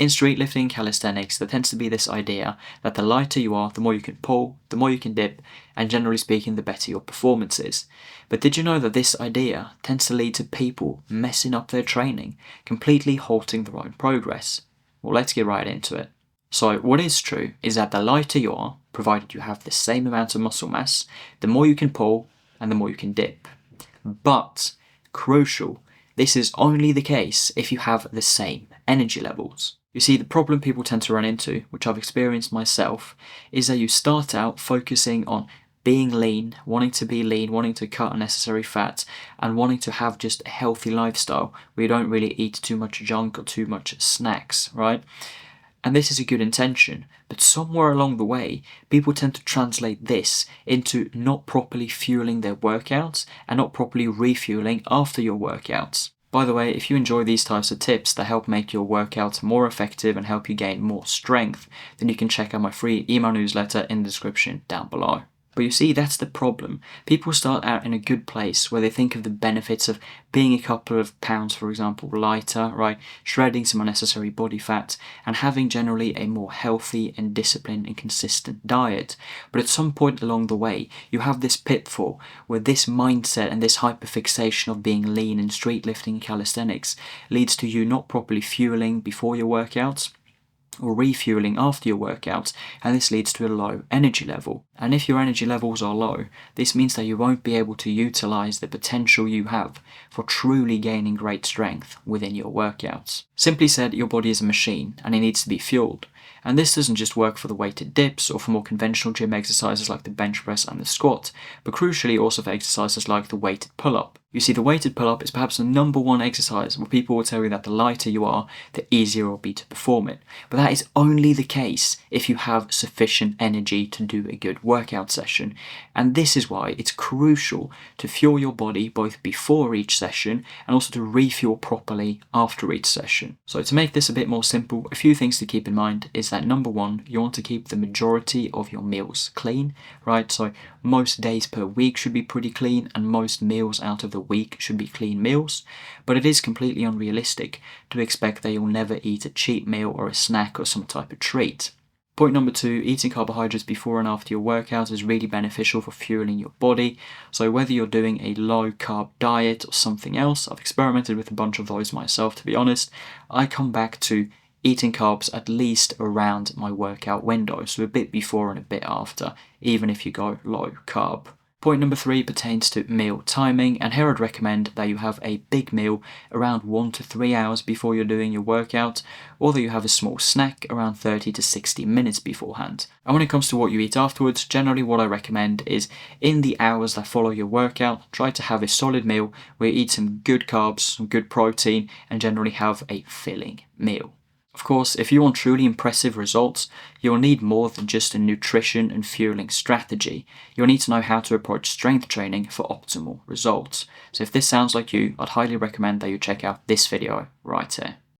In streetlifting calisthenics, there tends to be this idea that the lighter you are, the more you can pull, the more you can dip, and generally speaking, the better your performance is. But did you know that this idea tends to lead to people messing up their training, completely halting their own progress? Well, let's get right into it. So what is true is that the lighter you are, provided you have the same amount of muscle mass, the more you can pull and the more you can dip. But, crucial, this is only the case if you have the same energy levels. You see, the problem people tend to run into, which I've experienced myself, is that you start out focusing on being lean, wanting to be lean, wanting to cut unnecessary fat, and wanting to have just a healthy lifestyle where you don't really eat too much junk or too much snacks, right? And this is a good intention, but somewhere along the way, people tend to translate this into not properly fueling their workouts and not properly refueling after your workouts. By the way, if you enjoy these types of tips that help make your workouts more effective and help you gain more strength, then you can check out my free email newsletter in the description down below. But you see, that's the problem. People start out in a good place where they think of the benefits of being a couple of pounds, for example, lighter, right? Shredding some unnecessary body fat and having generally a more healthy and disciplined and consistent diet. But at some point along the way, you have this pitfall where this mindset and this hyperfixation of being lean in streetlifting and calisthenics leads to you not properly fueling before your workouts or refueling after your workouts, and this leads to a low energy level. And if your energy levels are low, this means that you won't be able to utilize the potential you have for truly gaining great strength within your workouts. Simply said, your body is a machine and it needs to be fueled. And this doesn't just work for the weighted dips or for more conventional gym exercises like the bench press and the squat, but crucially also for exercises like the weighted pull-up. You see, the weighted pull-up is perhaps the number one exercise where people will tell you that the lighter you are, the easier it will be to perform it. But that is only the case if you have sufficient energy to do a good workout session. And this is why it's crucial to fuel your body both before each session and also to refuel properly after each session. So to make this a bit more simple, a few things to keep in mind is that number one, you want to keep the majority of your meals clean, right? So most days per week should be pretty clean and most meals out of the week should be clean meals, but it is completely unrealistic to expect that you'll never eat a cheat meal or a snack or some type of treat. Point number two, eating carbohydrates before and after your workout is really beneficial for fueling your body. So whether you're doing a low carb diet or something else, I've experimented with a bunch of those myself, to be honest, I come back to eating carbs at least around my workout window, so a bit before and a bit after, even if you go low carb. Point number three pertains to meal timing, and here I'd recommend that you have a big meal around 1 to 3 hours before you're doing your workout, or that you have a small snack around 30 to 60 minutes beforehand. And when it comes to what you eat afterwards, generally what I recommend is in the hours that follow your workout, try to have a solid meal where you eat some good carbs, some good protein, and generally have a filling meal. Of course, if you want truly impressive results, you'll need more than just a nutrition and fueling strategy. You'll need to know how to approach strength training for optimal results. So if this sounds like you, I'd highly recommend that you check out this video right here.